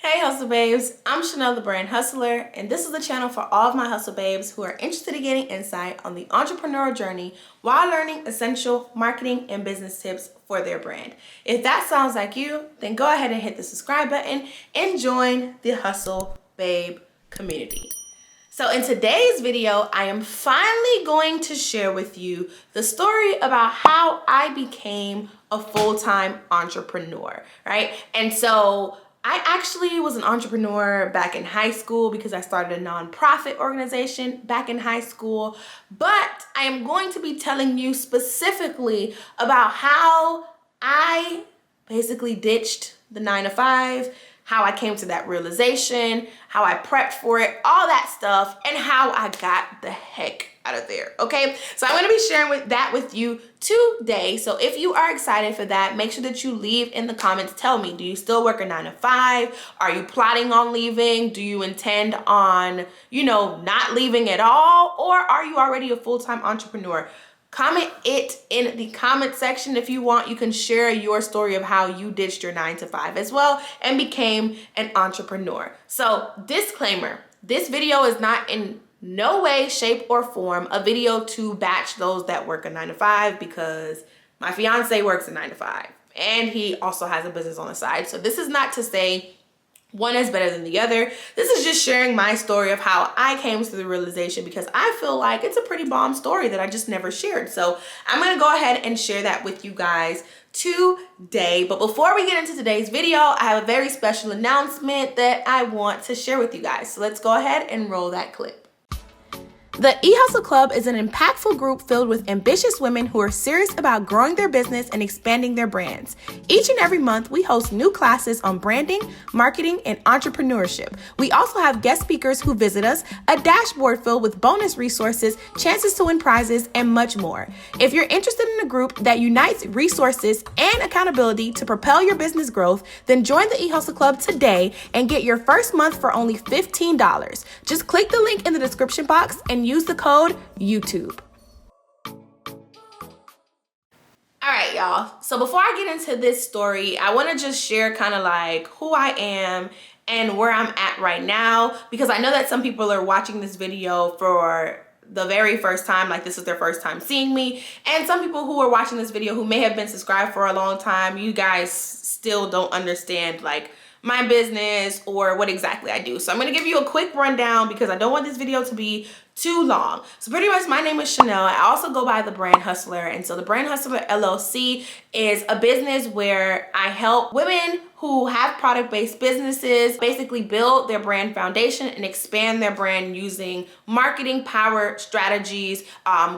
Hey Hustle Babes, I'm Chanel the Brand Hustler, and this is the channel for all of my Hustle Babes who are interested in getting insight on the entrepreneurial journey while learning essential marketing and business tips for their brand. If that sounds like you, then go ahead and hit the subscribe button and join the Hustle Babe community. So in today's video, I am finally going to share with you the story about how I became a full-time entrepreneur, right? And so I actually was an entrepreneur back in high school because I started a nonprofit organization back in high school. But I am going to be telling you specifically about how I basically ditched the 9-to-5, how I came to that realization, how I prepped for it, all that stuff, and how I got the heck out of there, okay? So I'm gonna be sharing that with you today. So if you are excited for that, make sure that you leave in the comments. Tell me, do you still work a 9-to-5? Are you plotting on leaving? Do you intend on, not leaving at all? Or are you already a full-time entrepreneur? Comment it in the comment section if you want. You can share your story of how you ditched your 9-to-5 as well and became an entrepreneur. So disclaimer, this video is not in no way, shape, or form a video to batch those that work a 9-to-5 because my fiance works a 9-to-5 and he also has a business on the side. So this is not to say one is better than the other. This is just sharing my story of how I came to the realization because I feel like it's a pretty bomb story that I just never shared. So I'm gonna go ahead and share that with you guys today. But before we get into today's video, I have a very special announcement that I want to share with you guys. So let's go ahead and roll that clip. The eHustle Club is an impactful group filled with ambitious women who are serious about growing their business and expanding their brands. Each and every month, we host new classes on branding, marketing, and entrepreneurship. We also have guest speakers who visit us, a dashboard filled with bonus resources, chances to win prizes, and much more. If you're interested in a group that unites resources and accountability to propel your business growth, then join the eHustle Club today and get your first month for only $15. Just click the link in the description box and use the code YouTube. All right, y'all. So before I get into this story, I want to just share kind of like who I am and where I'm at right now, because I know that some people are watching this video for the very first time, like this is their first time seeing me, and some people who are watching this video who may have been subscribed for a long time, you guys still don't understand like my business or what exactly I do. So I'm gonna give you a quick rundown because I don't want this video to be too long. So pretty much my name is Chanel. I also go by the Brand Hustler. And so the Brand Hustler LLC is a business where I help women who have product-based businesses basically build their brand foundation and expand their brand using marketing power strategies,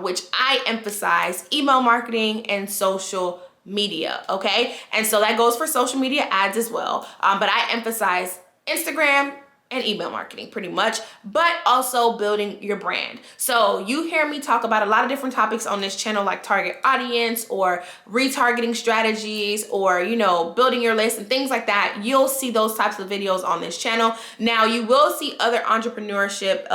which I emphasize email marketing and social media, okay? And so that goes for social media ads as well. But I emphasize Instagram and email marketing pretty much, but also building your brand. So you hear me talk about a lot of different topics on this channel, like target audience or retargeting strategies or, building your list and things like that. You'll see those types of videos on this channel. Now you will see other entrepreneurship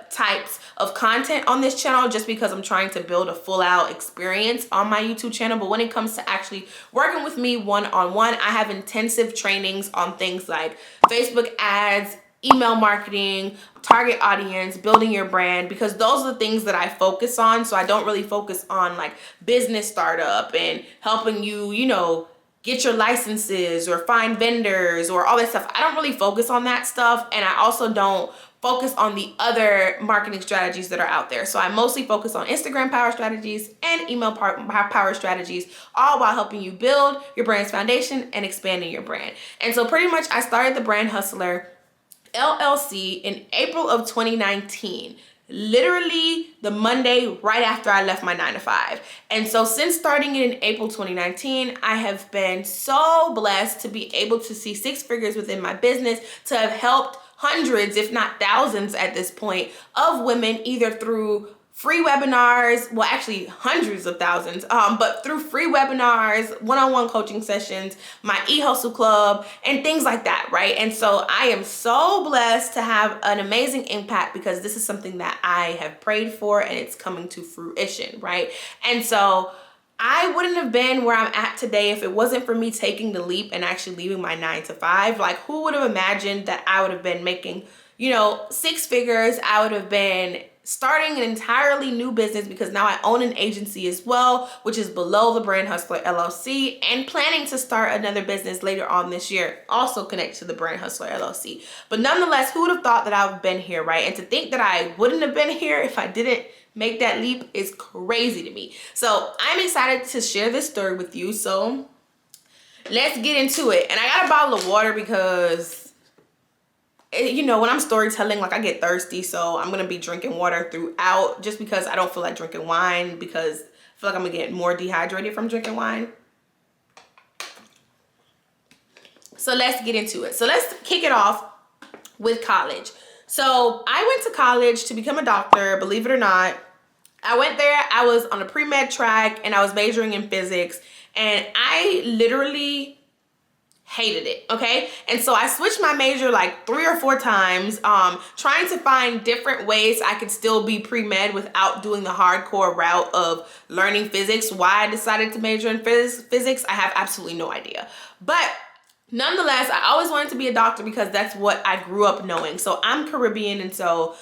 types of content on this channel just because I'm trying to build a full out experience on my YouTube channel. But when it comes to actually working with me one-on-one, I have intensive trainings on things like Facebook ads, email marketing, target audience, building your brand, because those are the things that I focus on. So I don't really focus on like business startup and helping you, get your licenses or find vendors or all that stuff. I don't really focus on that stuff. And I also don't focus on the other marketing strategies that are out there. So I mostly focus on Instagram power strategies and email power strategies, all while helping you build your brand's foundation and expanding your brand. And so pretty much I started the Brand Hustler LLC in April of 2019, literally the Monday right after I left my 9-to-5. And so since starting it in April 2019, I have been so blessed to be able to see six figures within my business, to have helped hundreds, if not thousands at this point, of women either through free webinars, well, actually hundreds of thousands, but through free webinars, one-on-one coaching sessions, my eHustle Club, and things like that, right? And so I am so blessed to have an amazing impact because this is something that I have prayed for and it's coming to fruition, right? And so I wouldn't have been where I'm at today if it wasn't for me taking the leap and actually leaving my 9 to 5. Like, who would have imagined that I would have been making, you know, 6 figures? I would have been starting an entirely new business because now I own an agency as well, which is below the Brand Hustler LLC, and planning to start another business later on this year, also connected to the Brand Hustler LLC. But nonetheless, who would have thought that I would have been here, right? And to think that I wouldn't have been here if I didn't make that leap is crazy to me. So I'm excited to share this story with you. So let's get into it. And I got a bottle of water because, you know, when I'm storytelling, like, I get thirsty. So I'm going to be drinking water throughout, just because I don't feel like drinking wine, because I feel like I'm going to get more dehydrated from drinking wine. So let's get into it. So let's kick it off with college. So I went to college to become a doctor, believe it or not. I went there, I was on a pre-med track, and I was majoring in physics, and I literally hated it, okay? And so I switched my major like 3 or 4 times, trying to find different ways I could still be pre-med without doing the hardcore route of learning physics. Why I decided to major in physics, I have absolutely no idea. But nonetheless, I always wanted to be a doctor because that's what I grew up knowing. So I'm Caribbean, and so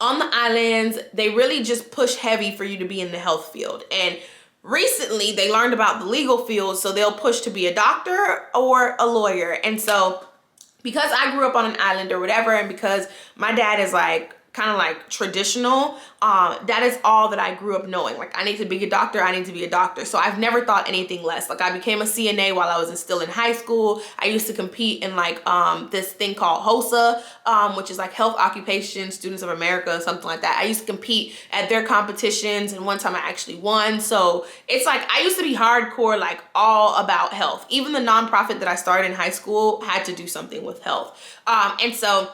on the islands, they really just push heavy for you to be in the health field. And recently, they learned about the legal field, so they'll push to be a doctor or a lawyer. And so because I grew up on an island or whatever, and because my dad is like kind of like traditional, that is all that I grew up knowing. Like, I need to be a doctor, I need to be a doctor. So I've never thought anything less. Like, I became a CNA while I was still in high school. I used to compete in like this thing called HOSA, which is like Health Occupation Students of America, something like that. I used to compete at their competitions, and one time I actually won. So it's like, I used to be hardcore, like all about health. Even the nonprofit that I started in high school had to do something with health. And so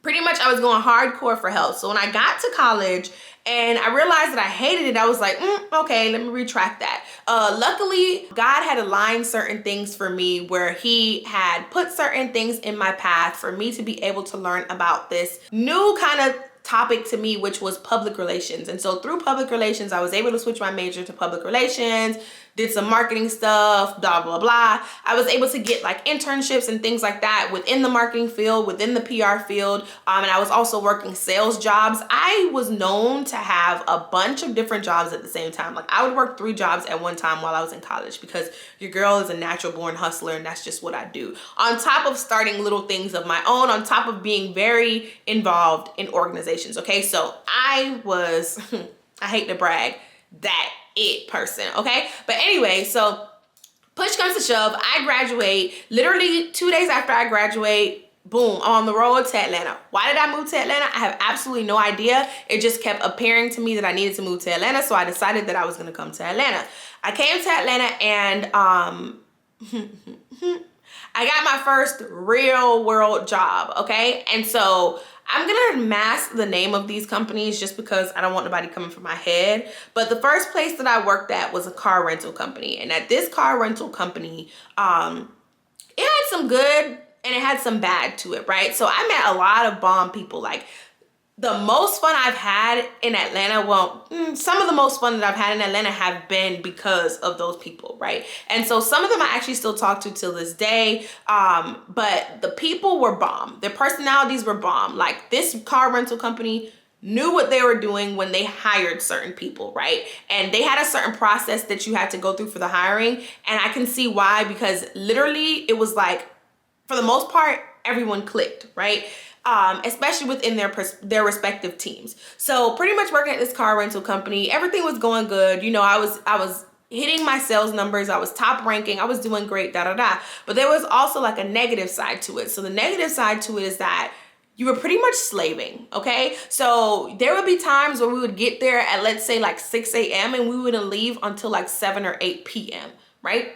pretty much I was going hardcore for health. So when I got to college and I realized that I hated it, I was like, okay, let me retract that. Luckily, God had aligned certain things for me, where he had put certain things in my path for me to be able to learn about this new kind of topic to me, which was public relations. And so through public relations, I was able to switch my major to public relations, did some marketing stuff, blah, blah, blah. I was able to get like internships and things like that within the marketing field, within the PR field. And I was also working sales jobs. I was known to have a bunch of different jobs at the same time. Like, I would work 3 jobs at one time while I was in college, because your girl is a natural born hustler, and that's just what I do. On top of starting little things of my own, on top of being very involved in organizations. Okay, so I was, I hate to brag, that it person, okay? But anyway, so push comes to shove, I graduate. Literally 2 days after I graduate, boom, I'm on the road to Atlanta. Why did I move to Atlanta? I have absolutely no idea. It just kept appearing to me that I needed to move to Atlanta, so I decided that I was gonna come to Atlanta. I came to Atlanta, and I got my first real world job, okay? And so I'm gonna mask the name of these companies just because I don't want nobody coming for my head. But the first place that I worked at was a car rental company. And at this car rental company, it had some good and it had some bad to it, right? So I met a lot of bomb people. Like, the most fun I've had in Atlanta, well, some of the most fun that I've had in Atlanta have been because of those people, right? And so some of them I actually still talk to till this day, but the people were bomb. Their personalities were bomb. Like, this car rental company knew what they were doing when they hired certain people, right? And they had a certain process that you had to go through for the hiring, and I can see why, because literally it was like, for the most part, everyone clicked, right? Especially within their respective teams. So pretty much working at this car rental company, everything was going good. You know, I was hitting my sales numbers. I was top ranking. I was doing great, da, da, da. But there was also like a negative side to it. So the negative side to it is that you were pretty much slaving, okay? So there would be times where we would get there at, let's say, like 6 a.m. and we wouldn't leave until like 7 or 8 p.m., right?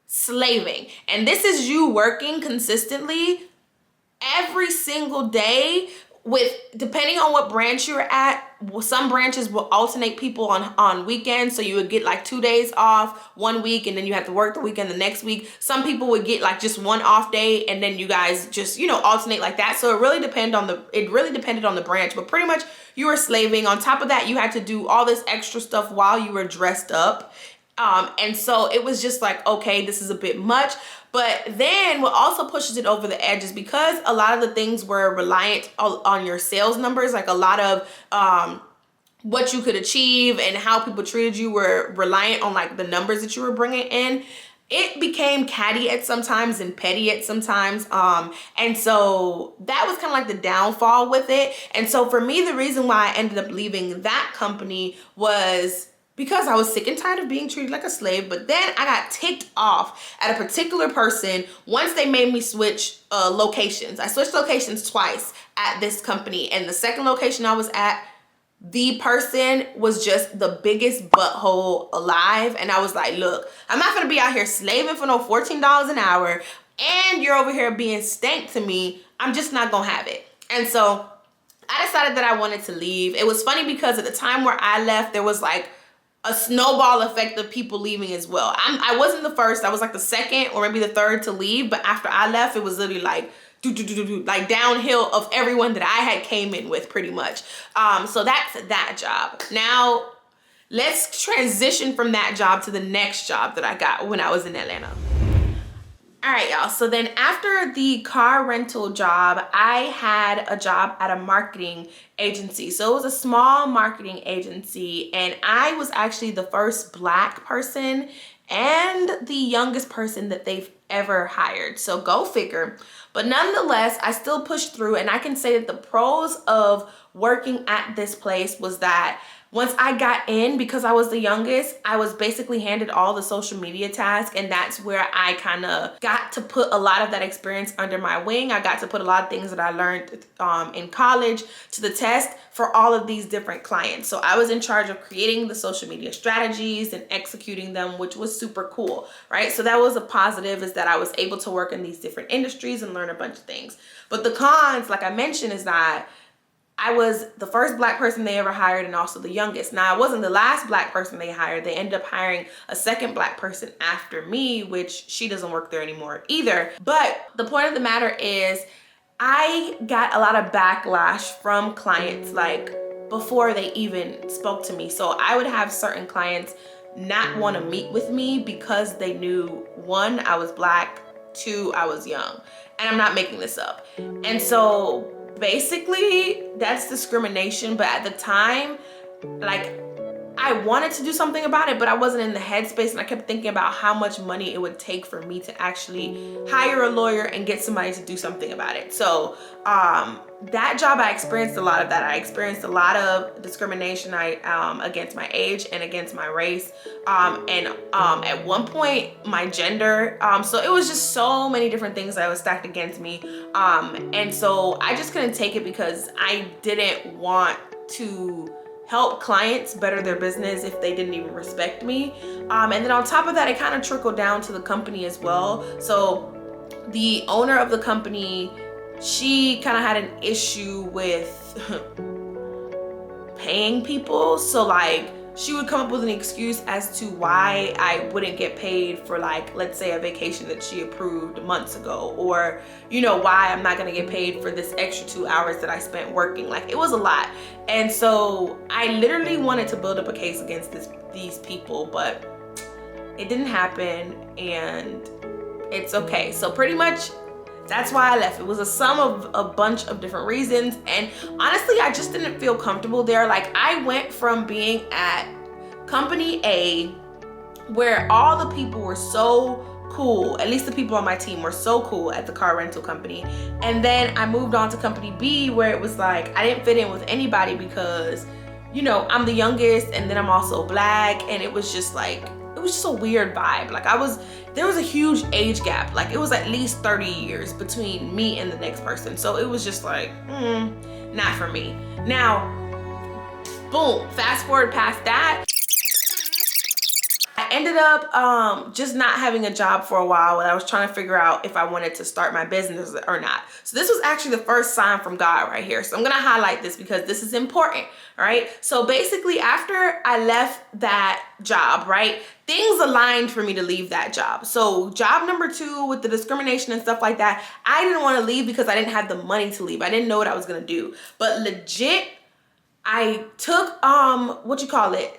Slaving. And this is you working consistently every single day with depending on what branch you're at, some branches will alternate people on weekends, so you would get like 2 days off one week and then you have to work the weekend the next week. Some people would get like just one off day and then you guys just, you know, alternate like that. So it really depended on the branch, but pretty much you were slaving. On top of that, you had to do all this extra stuff while you were dressed up. And so it was just like, okay, this is a bit much. But then what also pushes it over the edge is because a lot of the things were reliant on your sales numbers, like a lot of what you could achieve and how people treated you were reliant on like the numbers that you were bringing in. It became catty at sometimes and petty at sometimes. And so that was kind of like the downfall with it. And so for me, the reason why I ended up leaving that company was because I was sick and tired of being treated like a slave. But then I got ticked off at a particular person once they made me switch locations. I switched locations twice at this company, and the second location I was at, the person was just the biggest butthole alive. And I was like, look, I'm not gonna be out here slaving for no $14 an hour and you're over here being stank to me. I'm just not gonna have it. And so I decided that I wanted to leave. It was funny because at the time where I left, there was like a snowball effect of people leaving as well. I wasn't the first, I was like the second or maybe the third to leave, but after I left, it was literally like like downhill of everyone that I had came in with pretty much. So that's that job. Now let's transition from that job to the next job that I got when I was in Atlanta. All right, y'all. So then after the car rental job, I had a job at a marketing agency. So it was a small marketing agency, and I was actually the first Black person and the youngest person that they've ever hired. So go figure. But nonetheless, I still pushed through, and I can say that the pros of working at this place was that once I got in, because I was the youngest, I was basically handed all the social media tasks, and that's where I kind of got to put a lot of that experience under my wing. I got to put a lot of things that I learned in college to the test for all of these different clients. So I was in charge of creating the social media strategies and executing them, which was super cool, right? So that was a positive, is that I was able to work in these different industries and learn a bunch of things. But the cons, like I mentioned, is that I was the first Black person they ever hired and also the youngest. Now, I wasn't the last Black person they hired. They ended up hiring a second Black person after me, which she doesn't work there anymore either. But the point of the matter is I got a lot of backlash from clients like before they even spoke to me. So I would have certain clients not want to meet with me because they knew, one, I was Black, two, I was young. And I'm not making this up. And so basically that's discrimination. But at the time, like, I wanted to do something about it, but I wasn't in the headspace, and I kept thinking about how much money it would take for me to actually hire a lawyer and get somebody to do something about it. So that job, I experienced a lot of that. I experienced a lot of discrimination against my age and against my race, and at one point my gender. So it was just so many different things that was stacked against me, and so I just couldn't take it because I didn't want to help clients better their business if they didn't even respect me. And then on top of that, it kind of trickled down to the company as well. So the owner of the company, she kind of had an issue with paying people. So like, she would come up with an excuse as to why I wouldn't get paid for, like, let's say a vacation that she approved months ago, or, you know, why I'm not gonna get paid for this extra 2 hours that I spent working. Like, it was a lot. And so I literally wanted to build up a case against these people, but it didn't happen, and it's okay. So pretty much that's why I left. It was a sum of a bunch of different reasons, and honestly, I just didn't feel comfortable there. Like, I went from being at company A, where all the people were so cool, at least the people on my team were so cool at the car rental company, and then I moved on to company B, where it was like I didn't fit in with anybody because, you know, I'm the youngest, and then I'm also Black, and it was just like, it was just a weird vibe. Like, there was a huge age gap. Like, it was at least 30 years between me and the next person. So it was just like, not for me. Now, boom, fast forward past that, I ended up just not having a job for a while, and I was trying to figure out if I wanted to start my business or not. So this was actually the first sign from God right here. So I'm gonna highlight this because this is important, right? So basically, after I left that job, right, things aligned for me to leave that job. So job number 2 with the discrimination and stuff like that, I didn't want to leave because I didn't have the money to leave. I didn't know what I was gonna do. But legit, I took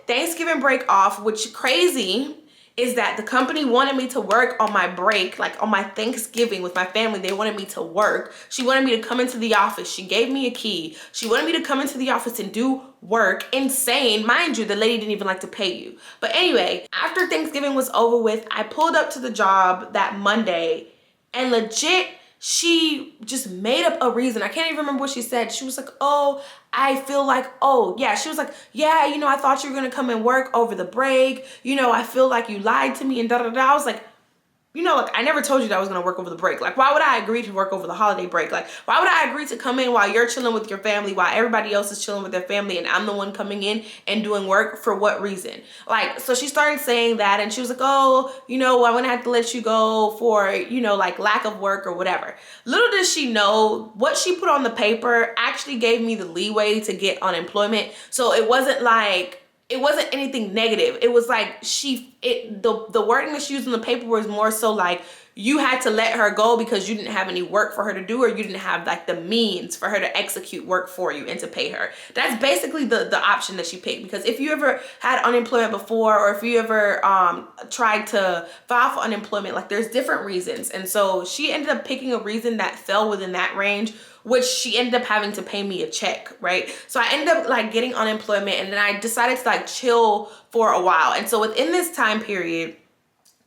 Thanksgiving break off, which crazy is that the company wanted me to work on my break, like on my Thanksgiving with my family. They wanted me to work. She wanted me to come into the office. She gave me a key. She wanted me to come into the office and do work. Insane. Mind you, the lady didn't even like to pay you. But anyway, after Thanksgiving was over with, I pulled up to the job that Monday, and legit, she just made up a reason. I can't even remember what she said. She was like, oh, I feel like, oh, yeah. She was like, yeah, you know, I thought you were going to come and work over the break. You know, I feel like you lied to me and da-da-da. I was like, you know, like, I never told you that I was going to work over the break. Like, why would I agree to work over the holiday break? Like, why would I agree to come in while you're chilling with your family, while everybody else is chilling with their family, and I'm the one coming in and doing work? For what reason? Like, so she started saying that, and she was like, oh, you know, I'm going to have to let you go for, you know, like, lack of work or whatever. Little does she know, what she put on the paper actually gave me the leeway to get unemployment. So it wasn't like, it wasn't anything negative. It was like the wording that she used in the paper was more so like, you had to let her go because you didn't have any work for her to do, or you didn't have like the means for her to execute work for you and to pay her. That's basically the option that she picked. Because if you ever had unemployment before, or if you ever tried to file for unemployment, like, there's different reasons. And so she ended up picking a reason that fell within that range, which she ended up having to pay me a check, right? So I ended up like getting unemployment, and then I decided to like chill for a while. And so within this time period,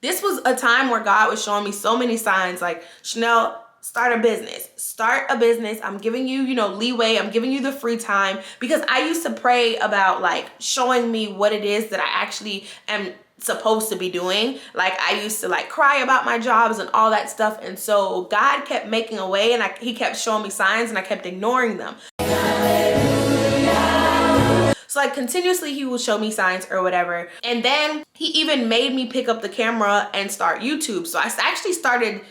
this was a time where God was showing me so many signs like, Chanel, start a business. Start a business. I'm giving you, you know, leeway. I'm giving you the free time, because I used to pray about like showing me what it is that I actually am supposed to be doing. Like, I used to like cry about my jobs and all that stuff. And so God kept making a way, and he kept showing me signs, and I kept ignoring them. So like continuously he would show me signs or whatever. And then he even made me pick up the camera and start YouTube. So I actually started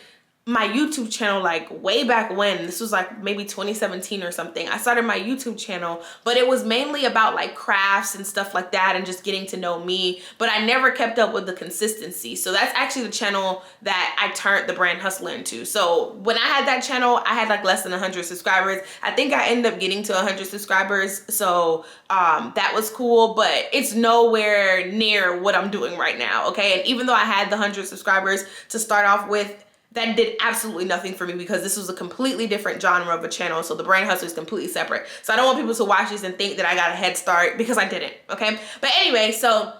my YouTube channel like way back when. This was like maybe 2017 or something. I started my YouTube channel, but it was mainly about like crafts and stuff like that, and just getting to know me. But I never kept up with the consistency. So that's actually the channel that I turned the Brand Hustler into. So when I had that channel, I had like less than 100 subscribers. I think I ended up getting to 100 subscribers. So that was cool, but it's nowhere near what I'm doing right now. Okay. And even though I had the 100 subscribers to start off with, that did absolutely nothing for me, because this was a completely different genre of a channel. So the Brand Hustler is completely separate. So I don't want people to watch this and think that I got a head start, because I didn't. Okay. But anyway, so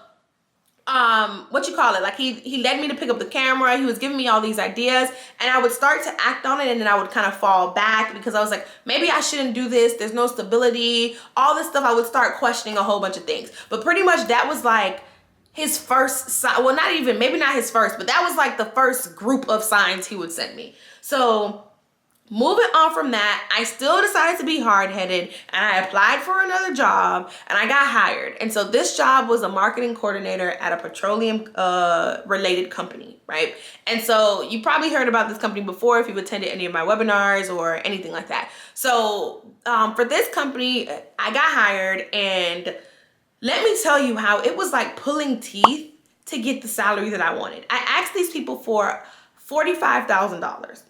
like he led me to pick up the camera. He was giving me all these ideas, and I would start to act on it, and then I would kind of fall back, because I was like, maybe I shouldn't do this. There's no stability, all this stuff. I would start questioning a whole bunch of things. But pretty much that was like his first sign. Well, not even, maybe not his first, but that was like the first group of signs he would send me. So moving on from that, I still decided to be hard-headed, and I applied for another job, and I got hired. And so this job was a marketing coordinator at a petroleum related company, right? And so you probably heard about this company before if you've attended any of my webinars or anything like that. So for this company, I got hired, and let me tell you how it was like pulling teeth to get the salary that I wanted. I asked these people for $45,000.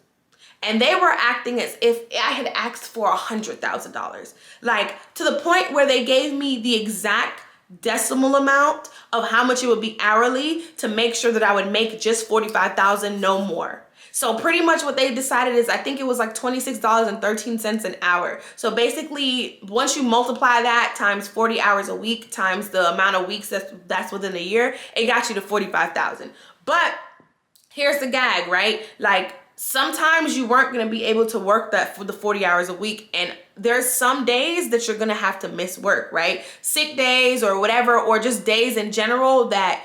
And they were acting as if I had asked for $100,000. Like, to the point where they gave me the exact decimal amount of how much it would be hourly to make sure that I would make just $45,000, no more. So pretty much what they decided is, I think it was like $26.13 an hour. So basically, once you multiply that times 40 hours a week times the amount of weeks that's within a year, it got you to $45,000. But here's the gag, right? Like, sometimes you weren't going to be able to work that for the 40 hours a week, and there's some days that you're going to have to miss work, right? Sick days or whatever, or just days in general that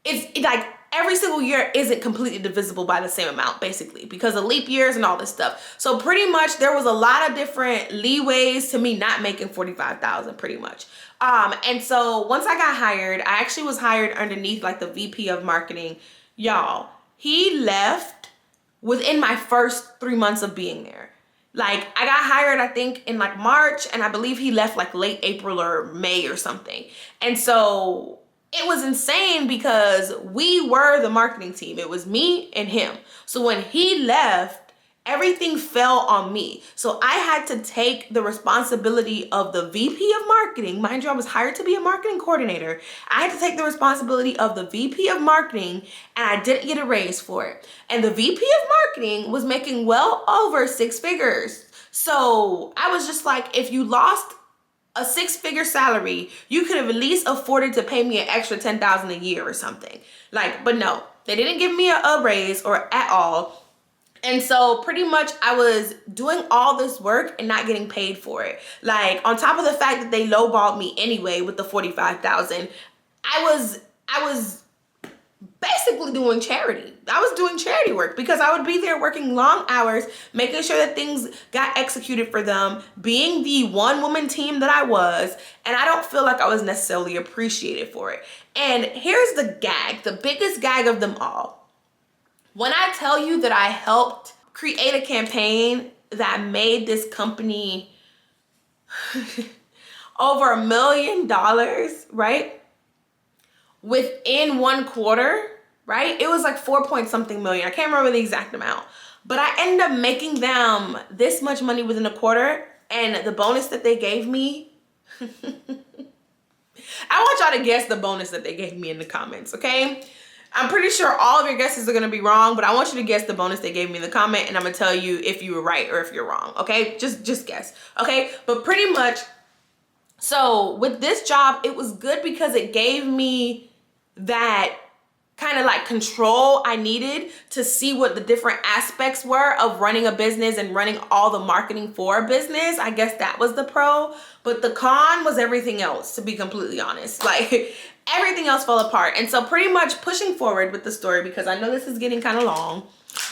it's like, every single year isn't completely divisible by the same amount, basically, because of leap years and all this stuff. So pretty much there was a lot of different leeways to me not making $45,000 pretty much. And so once I got hired, I actually was hired underneath like the VP of marketing. Y'all, he left within my first 3 months of being there. Like, I got hired, I think, in like March, and I believe he left like late April or May or something. And so it was insane because we were the marketing team. It was me and him. So when he left, everything fell on me. So I had to take the responsibility of the VP of marketing. Mind you, I was hired to be a marketing coordinator. I had to take the responsibility of the VP of marketing, and I didn't get a raise for it. And the VP of marketing was making well over 6 figures. So I was just like, if you lost a 6-figure salary, you could have at least afforded to pay me an extra $10,000 a year or something. Like, but no, they didn't give me a raise or at all. And so pretty much I was doing all this work and not getting paid for it. Like, on top of the fact that they lowballed me anyway with the $45,000, I was basically doing charity. I was doing charity work because I would be there working long hours, making sure that things got executed for them, being the one-woman team that I was, and I don't feel like I was necessarily appreciated for it. And here's the gag, the biggest gag of them all. When I tell you that I helped create a campaign that made this company over $1 million, right? Within 1 quarter, right? It was like 4 point something million. I can't remember the exact amount, but I ended up making them this much money within a quarter. And the bonus that they gave me, I want y'all to guess the bonus that they gave me in the comments, okay? I'm pretty sure all of your guesses are gonna be wrong, but I want you to guess the bonus they gave me in the comment, and I'm gonna tell you if you were right or if you're wrong, okay? Just guess, okay? But pretty much, so with this job, it was good because it gave me that kind of like control I needed to see what the different aspects were of running a business and running all the marketing for a business. I guess that was the pro, but the con was everything else, to be completely honest. Like, everything else fell apart. And so pretty much pushing forward with the story, because I know this is getting kind of long,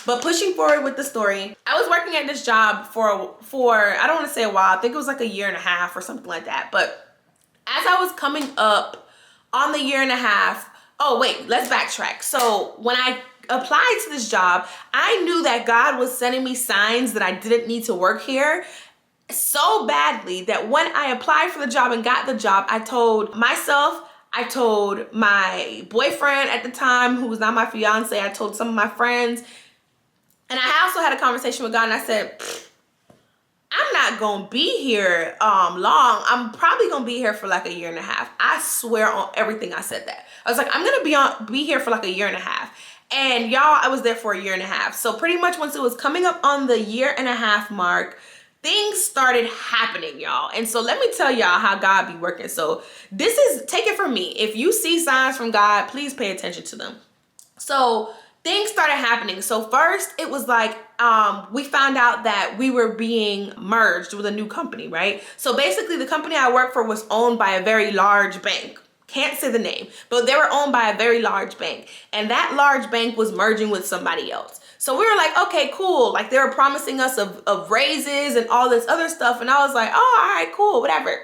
but pushing forward with the story, I was working at this job for I don't want to say a while, I think it was like 1.5 years or something like that. But as I was coming up on the 1.5 years, oh wait, let's backtrack. So when I applied to this job, I knew that God was sending me signs that I didn't need to work here so badly that when I applied for the job and got the job, I told myself, I told my boyfriend at the time, who was not my fiance, I told some of my friends, and I also had a conversation with God, and I said, I'm not gonna be here long. I'm probably gonna be here for like 1.5 years. I swear on everything I said that. I was like, I'm gonna be here for like 1.5 years. And y'all, I was there for 1.5 years. So pretty much once it was coming up on the 1.5 year mark, things started happening, y'all. And so let me tell y'all how God be working. So this is, take it from me, if you see signs from God, please pay attention to them. So things started happening. So first it was like, we found out that we were being merged with a new company, right? So basically the company I work for was owned by a very large bank. Can't say the name, but they were owned by a very large bank. And that large bank was merging with somebody else. So we were like, okay, cool. Like, they were promising us of raises and all this other stuff. And I was like, oh, all right, cool, whatever.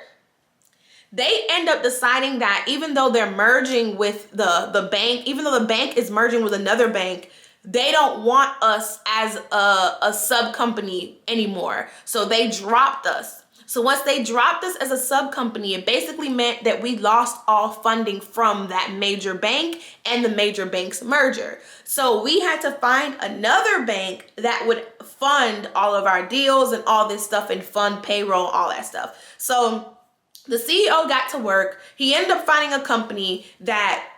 They end up deciding that even though they're merging with the bank, even though the bank is merging with another bank, they don't want us as a sub company anymore. So they dropped us. So once they dropped us as a sub company, it basically meant that we lost all funding from that major bank and the major bank's merger. So we had to find another bank that would fund all of our deals and all this stuff and fund payroll, all that stuff. So the CEO got to work. He ended up finding a company that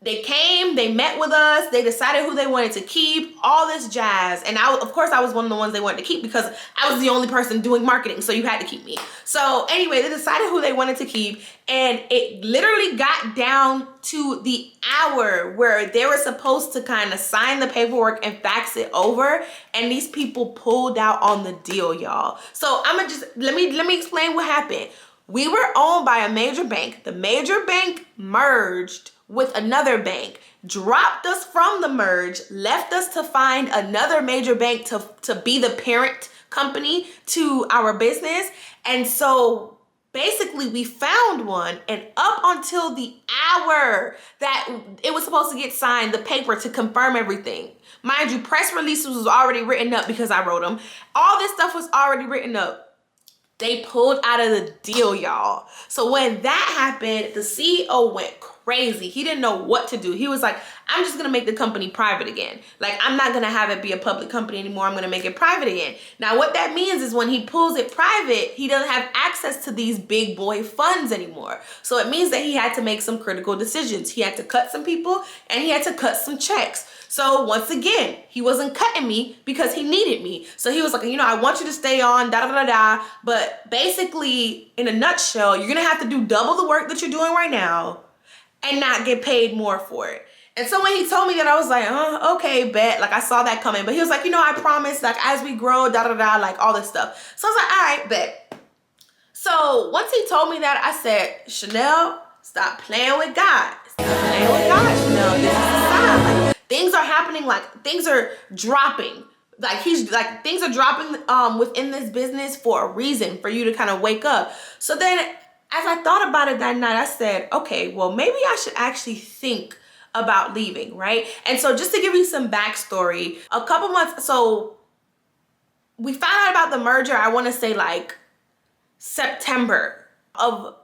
they came, they met with us, they decided who they wanted to keep, all this jazz. And of course, I was one of the ones they wanted to keep because I was the only person doing marketing, so you had to keep me. So anyway, they decided who they wanted to keep, and it literally got down to the hour where they were supposed to kind of sign the paperwork and fax it over, and these people pulled out on the deal, y'all. So let me explain what happened. We were owned by a major bank. The major bank merged with another bank, dropped us from the merge, left us to find another major bank to be the parent company to our business. And so basically we found one, and up until the hour that it was supposed to get signed, the paper to confirm everything. Mind you, press releases was already written up because I wrote them. All this stuff was already written up. They pulled out of the deal, y'all. So when that happened, the CEO went crazy. He didn't know what to do. He was like, I'm just gonna make the company private again. Like, I'm not gonna have it be a public company anymore. I'm gonna make it private again. Now, what that means is when he pulls it private, he doesn't have access to these big boy funds anymore. So it means that he had to make some critical decisions. He had to cut some people and he had to cut some checks. So once again, he wasn't cutting me because he needed me. So he was like, I want you to stay on, da da da da. But basically, in a nutshell, you're gonna have to do double the work that you're doing right now and not get paid more for it. And so when he told me that, I was like, okay, bet. Like, I saw that coming. But he was like, I promise, like, as we grow, da da da, like all this stuff. So I was like, all right, bet. So once he told me that, I said, Chanel, stop playing with God. Stop playing with God, Chanel. This is a sign. Like, things are happening, like things are dropping. Like things are dropping within this business for a reason, for you to kind of wake up. So then as I thought about it that night, I said, okay, well, maybe I should actually think about leaving, right? And so just to give you some backstory, a couple months, so we found out about the merger, I want to say like September of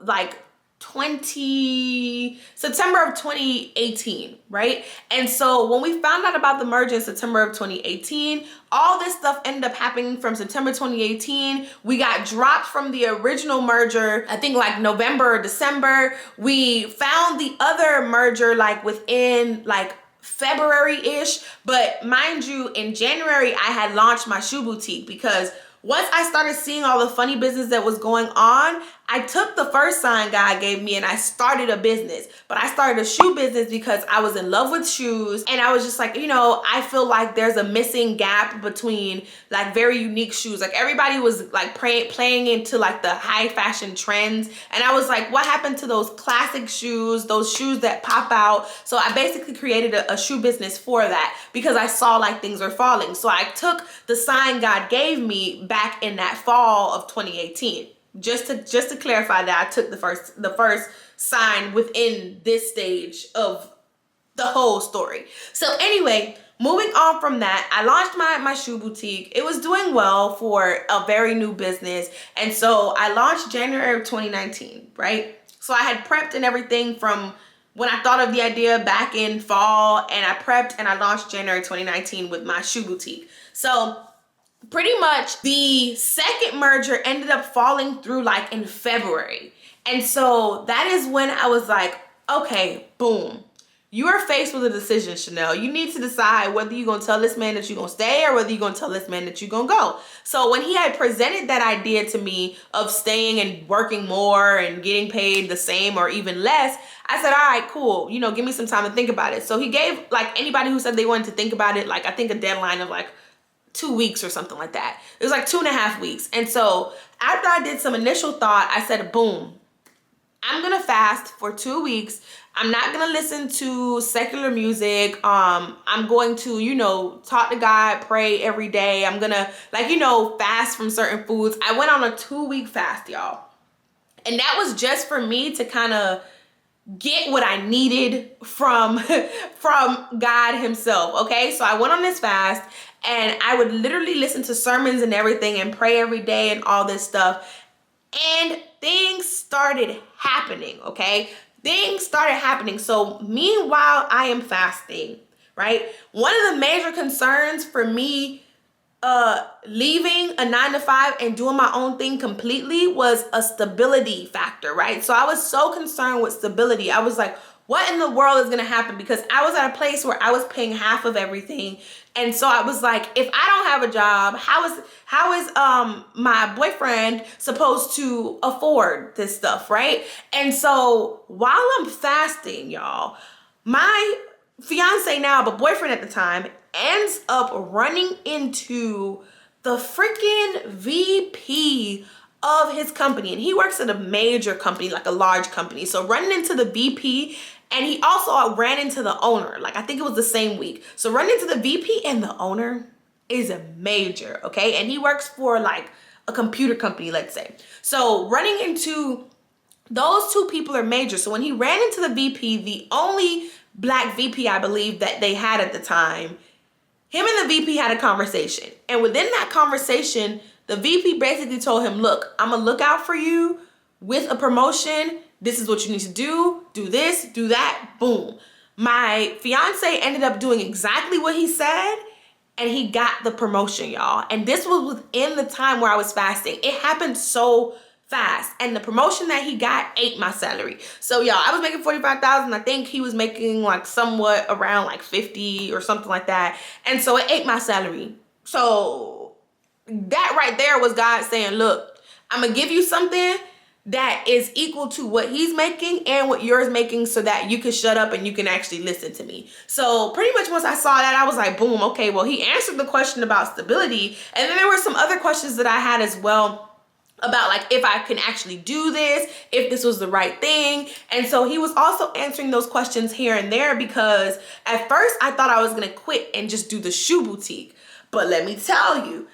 2018, right? And so when we found out about the merger in September of 2018, all this stuff ended up happening from September 2018. We got dropped from the original merger, I think like November or December. We found the other merger like within like February-ish. But mind you, in January, I had launched my shoe boutique because once I started seeing all the funny business that was going on, I took the first sign God gave me and I started a business. But I started a shoe business because I was in love with shoes. And I was just like, I feel like there's a missing gap between like very unique shoes. Like everybody was like playing into like the high fashion trends. And I was like, what happened to those classic shoes, those shoes that pop out? So I basically created a shoe business for that because I saw like things were falling. So I took the sign God gave me back in that fall of 2018. Just to clarify that I took the first sign within this stage of the whole story. So anyway, moving on from that, I launched my shoe boutique. It was doing well for a very new business. And so I launched January of 2019, right? So I had prepped and everything from when I thought of the idea back in fall, and I prepped and I launched January 2019 with my shoe boutique. So pretty much the second merger ended up falling through like in February. And so that is when I was like, okay, boom. You are faced with a decision, Chanel. You need to decide whether you're going to tell this man that you're going to stay or whether you're going to tell this man that you're going to go. So when he had presented that idea to me of staying and working more and getting paid the same or even less, I said, all right, cool. Give me some time to think about it. So he gave like anybody who said they wanted to think about it, like I think a deadline of like 2 weeks or something like that. It was like 2.5 weeks. And so after I did some initial thought, I said, boom, I'm gonna fast for 2 weeks. I'm not gonna listen to secular music. I'm going to, talk to God, pray every day. I'm gonna fast from certain foods. I went on a 2-week fast, y'all. And that was just for me to kind of get what I needed from God himself. Okay. So I went on this fast and I would literally listen to sermons and everything and pray every day and all this stuff. And things started happening. Okay. Things started happening. So meanwhile, I am fasting, right? One of the major concerns for me leaving a 9-to-5 and doing my own thing completely was a stability factor, right? So I was so concerned with stability. I was like, what in the world is going to happen? Because I was at a place where I was paying half of everything. And so I was like, if I don't have a job, how is my boyfriend supposed to afford this stuff, right? And so while I'm fasting, y'all, my fiance now, but boyfriend at the time, ends up running into the freaking VP of his company. And he works at a major company, like a large company. So running into the VP And he also ran into the owner. Like, I think it was the same week. So running into the VP and the owner is a major, okay? And he works for like a computer company, let's say. So running into those two people are major. So when he ran into the VP, the only black VP I believe that they had at the time, him and the VP had a conversation. And within that conversation, the VP basically told him, look, I'm gonna look out for you with a promotion. This is what you need to do this, do that, boom. My fiance ended up doing exactly what he said, and he got the promotion, y'all. And this was within the time where I was fasting. It happened so fast. And the promotion that he got ate my salary. So y'all, I was making $45,000. I think he was making like somewhat around like 50 or something like that. And so it ate my salary. So that right there was God saying, look, I'm gonna give you something that is equal to what he's making and what yours making, so that you can shut up and you can actually listen to me. So pretty much once I saw that, I was like, boom, okay, well, he answered the question about stability. And then there were some other questions that I had as well about like if I can actually do this, if this was the right thing. And so he was also answering those questions here and there, because at first I thought I was gonna quit and just do the shoe boutique. But let me tell you,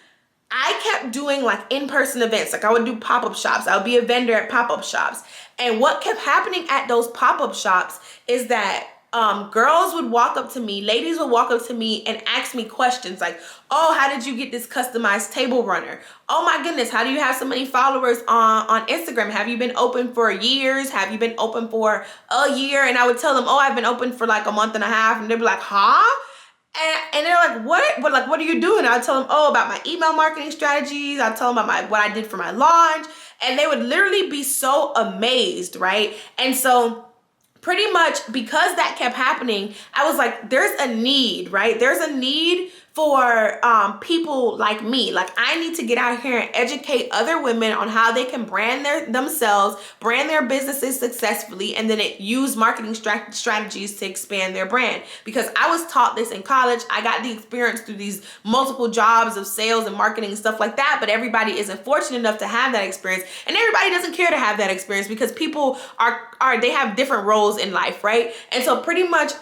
I kept doing like in-person events. Like I would do pop-up shops. I would be a vendor at pop-up shops. And what kept happening at those pop-up shops is that girls would walk up to me, ladies would walk up to me and ask me questions like, oh, how did you get this customized table runner? Oh my goodness, how do you have so many followers on Instagram? Have you been open for years? Have you been open for a year? And I would tell them, oh, I've been open for like a month and a half. And they'd be like, huh? And they're like, what? But like, what are you doing? I'll tell them, oh, about my email marketing strategies. I'll tell them about what I did for my launch. And they would literally be so amazed, right? And so pretty much because that kept happening, I was like, there's a need, right? There's a need for people like me. Like I need to get out here and educate other women on how they can brand themselves, brand their businesses successfully, and then use marketing strategies to expand their brand. Because I was taught this in college. I got the experience through these multiple jobs of sales and marketing and stuff like that, but everybody isn't fortunate enough to have that experience, and everybody doesn't care to have that experience because people they have different roles in life, right? And so pretty much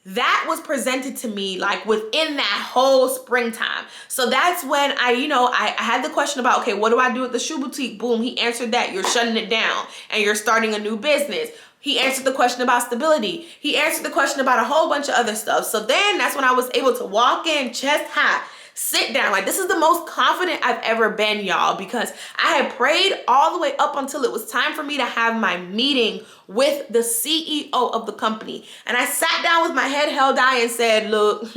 that was presented to me like within that whole springtime. So that's when I had the question about, okay, what do I do with the shoe boutique? Boom, he answered that. You're shutting it down and you're starting a new business. He answered the question about stability. He answered the question about a whole bunch of other stuff. So then that's when I was able to walk in chest high, sit down. Like this is the most confident I've ever been, y'all, because I had prayed all the way up until it was time for me to have my meeting with the CEO of the company. And I sat down with my head held high and said, look,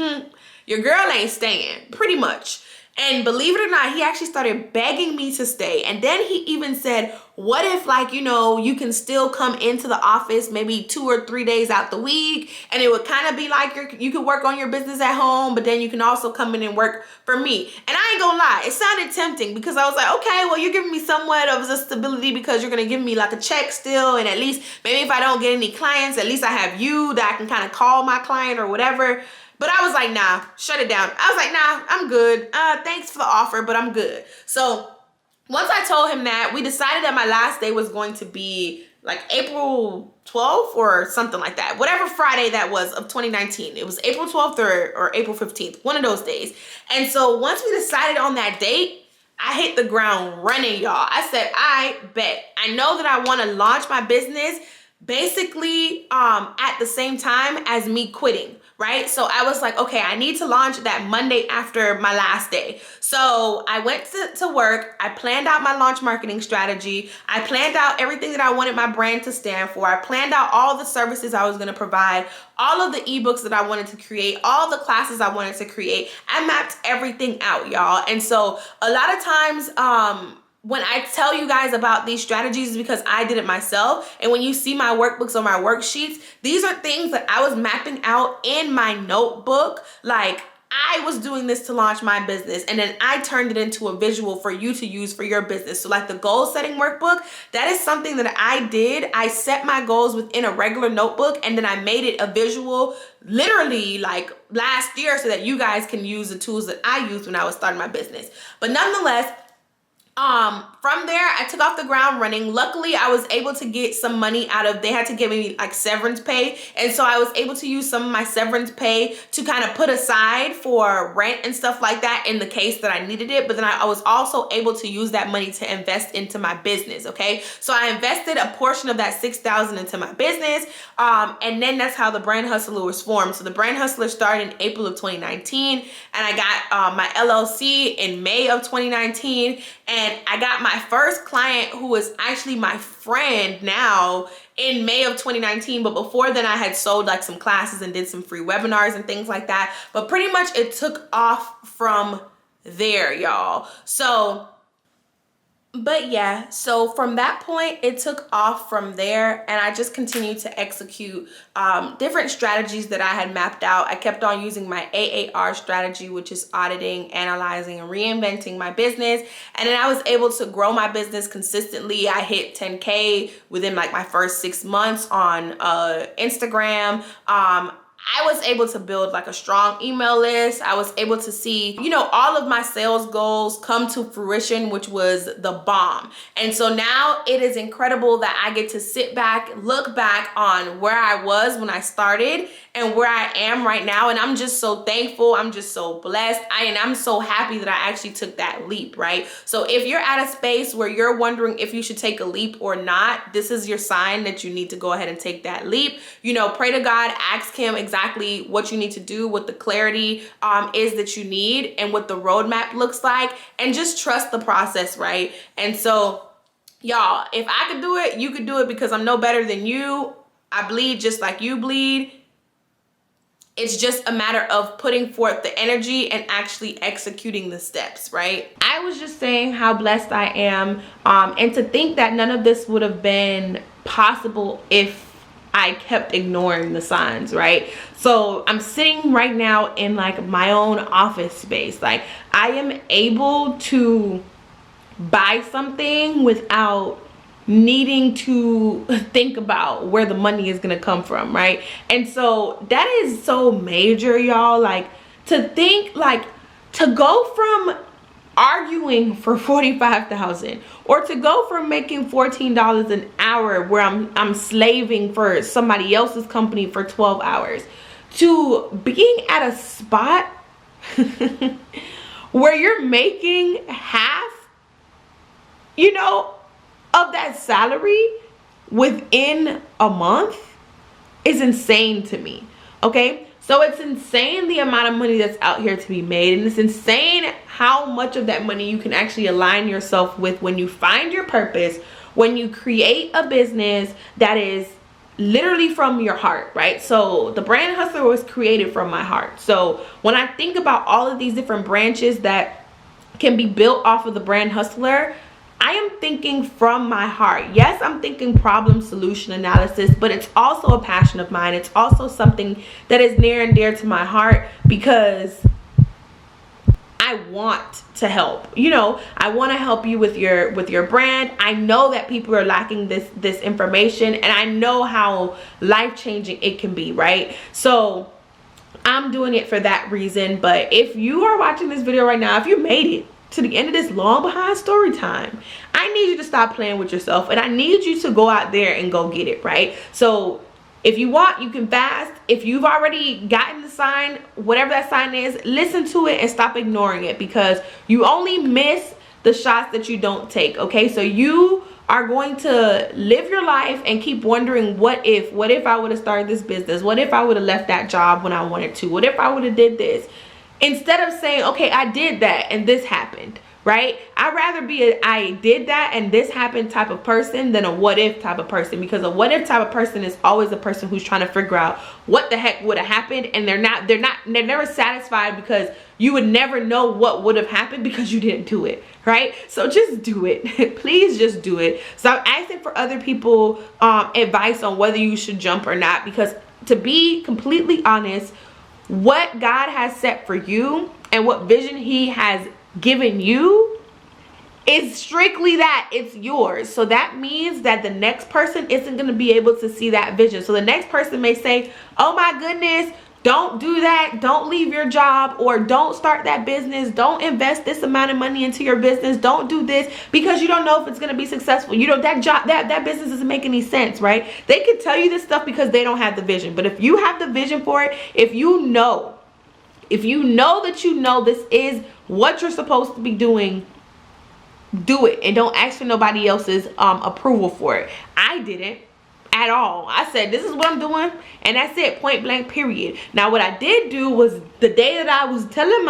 your girl ain't staying, pretty much. And believe it or not, he actually started begging me to stay. And then he even said, what if you can still come into the office maybe 2 or 3 days out the week, and it would kind of be like you could work on your business at home, but then you can also come in and work for me. And I ain't gonna lie, it sounded tempting because I was like, okay, well, you're giving me somewhat of a stability because you're gonna give me like a check still, and at least maybe if I don't get any clients, at least I have you that I can kind of call my client or whatever. But I was like, nah, shut it down. I was like, nah, I'm good. Thanks for the offer, but I'm good. So once I told him that, we decided that my last day was going to be like April 12th or something like that. Whatever Friday that was of 2019. It was April 12th or April 15th, one of those days. And so once we decided on that date, I hit the ground running, y'all. I said, I bet. I know that I want to launch my business basically at the same time as me quitting. Right? So I was like, okay, I need to launch that Monday after my last day. So I went to work. I planned out my launch marketing strategy. I planned out everything that I wanted my brand to stand for. I planned out all the services I was going to provide, all of the ebooks that I wanted to create, all the classes I wanted to create. I mapped everything out, y'all. And so a lot of times, when I tell you guys about these strategies, because I did it myself. And when you see my workbooks or my worksheets, these are things that I was mapping out in my notebook. Like I was doing this to launch my business, and then I turned it into a visual for you to use for your business. So like the goal setting workbook, that is something that I did. I set my goals within a regular notebook, and then I made it a visual literally like last year so that you guys can use the tools that I used when I was starting my business. But nonetheless, From there, I took off the ground running. Luckily, I was able to get some money out of, they had to give me like severance pay. And so I was able to use some of my severance pay to kind of put aside for rent and stuff like that in the case that I needed it. But then I was also able to use that money to invest into my business. Okay. So I invested a portion of that $6,000 into my business. And then that's how the Brand Hustler was formed. So the Brand Hustler started in April of 2019, and I got my LLC in May of 2019. And I got my first client, who was actually my friend now, in May of 2019. But before then I had sold like some classes and did some free webinars and things like that. But pretty much it took off from there, y'all. But yeah, so from that point, it took off from there, and I just continued to execute different strategies that I had mapped out. I kept on using my AAR strategy, which is auditing, analyzing, and reinventing my business. And then I was able to grow my business consistently. I hit 10K within like my first 6 months on Instagram. I was able to build like a strong email list. I was able to see, you know, all of my sales goals come to fruition, which was the bomb. And so now it is incredible that I get to sit back, look back on where I was when I started and where I am right now. And I'm just so thankful. I'm just so blessed. And I'm so happy that I actually took that leap, right? So if you're at a space where you're wondering if you should take a leap or not, this is your sign that you need to go ahead and take that leap. You know, pray to God, ask him exactly what you need to do, what the clarity is that you need, and what the roadmap looks like, and just trust the process, right? And so, y'all, if I could do it, you could do it, because I'm no better than you. I bleed just like you bleed. It's just a matter of putting forth the energy and actually executing the steps, right? I was just saying how blessed I am, and to think that none of this would have been possible if I kept ignoring the signs, right? So I'm sitting right now in like my own office space. Like, I am able to buy something without needing to think about where the money is gonna come from, right? And so that is so major, y'all. Like, to think, like, to go from arguing for 45,000, or to go from making $14 an hour where I'm slaving for somebody else's company for 12 hours, to being at a spot where you're making half, you know, of that salary within a month, is insane to me. Okay, so it's insane the amount of money that's out here to be made, and it's insane how much of that money you can actually align yourself with when you find your purpose, when you create a business that is literally from your heart, right? So the Brand Hustler was created from my heart. So when I think about all of these different branches that can be built off of the Brand Hustler, I am thinking from my heart. Yes, I'm thinking problem solution analysis, but it's also a passion of mine. It's also something that is near and dear to my heart, because I want to help. You know, I want to help you with your brand. I know that people are lacking this information, and I know how life-changing it can be, right? So I'm doing it for that reason. But if you are watching this video right now, if you made it to the end of this long behind story time, I need you to stop playing with yourself, and I need you to go out there and go get it, right? So if you want, you can fast. If you've already gotten the sign, whatever that sign is, listen to it and stop ignoring it, because you only miss the shots that you don't take. Okay, so you are going to live your life and keep wondering, what if I would have started this business? What if I would have left that job when I wanted to? What if I would have did this? Instead of saying, okay, I did that and this happened, right? I'd rather be a I did that and this happened type of person than a what if type of person, because a what if type of person is always a person who's trying to figure out what the heck would have happened, and they're never satisfied, because you would never know what would have happened because you didn't do it, right? So just do it. Please just do it. So I'm asking for other people advice on whether you should jump or not, because to be completely honest, what God has set for you and what vision he has given you is strictly that. It's yours. So that means that the next person isn't going to be able to see that vision. So the next person may say, oh my goodness, don't do that. Don't leave your job, or don't start that business. Don't invest this amount of money into your business. Don't do this because you don't know if it's going to be successful. You know, that business doesn't make any sense, right? They can tell you this stuff because they don't have the vision. But if you have the vision for it, if you know that you know this is what you're supposed to be doing, do it, and don't ask for nobody else's approval for it. I didn't at all. I said, this is what I'm doing, and that's it, point blank, period. Now, what I did do was, the day that I was telling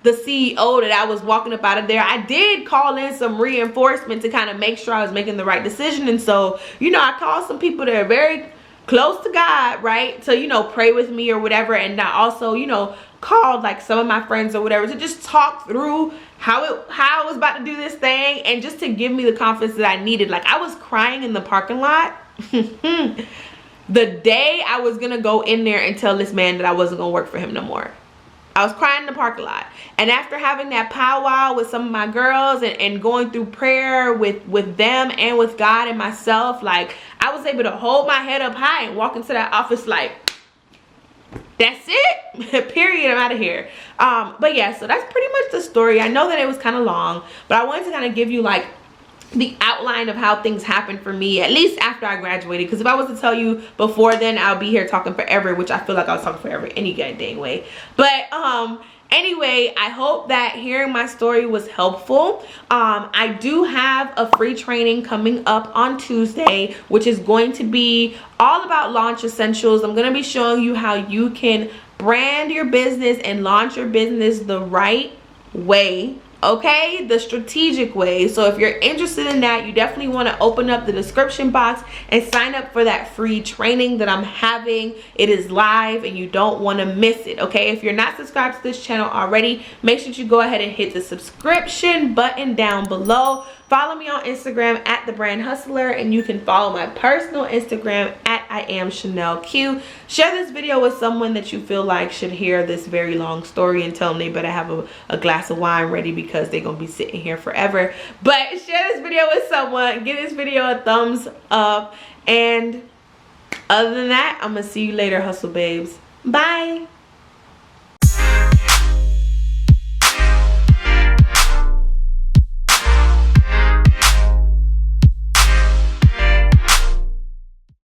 the CEO that I was walking up out of there, I did call in some reinforcement to kind of make sure I was making the right decision. And so, you know, I called some people that are very close to God, right, to, you know, pray with me or whatever. And I also, you know, called like some of my friends or whatever to just talk through how I was about to do this thing, and just to give me the confidence that I needed. Like, I was crying in the parking lot the day I was gonna go in there and tell this man that I wasn't gonna work for him no more. I was crying in the parking lot. And after having that powwow with some of my girls and going through prayer with them and with God and myself, like, I was able to hold my head up high and walk into that office like, that's it. Period. I'm out of here. But yeah, so that's pretty much the story. I know that it was kind of long, but I wanted to kind of give you like the outline of how things happened for me, at least after I graduated. Because if I was to tell you before then, I'll be here talking forever, which I feel like I was talking forever any goddamn way. But anyway, I hope that hearing my story was helpful. I do have a free training coming up on Tuesday, which is going to be all about launch essentials. I'm going to be showing you how you can brand your business and launch your business the right way. Okay, the strategic way. So if you're interested in that, you definitely want to open up the description box and sign up for that free training that I'm having. It is live and you don't want to miss it. Okay, if you're not subscribed to this channel already, make sure you go ahead and hit the subscription button down below. Follow me on Instagram at The Brand Hustler, and you can follow my personal Instagram at I am Chanel Q. Share this video with someone that you feel like should hear this very long story, and tell them they better have a glass of wine ready because they're gonna be sitting here forever. But share this video with someone, give this video a thumbs up, and other than that, I'm gonna see you later, hustle babes. Bye.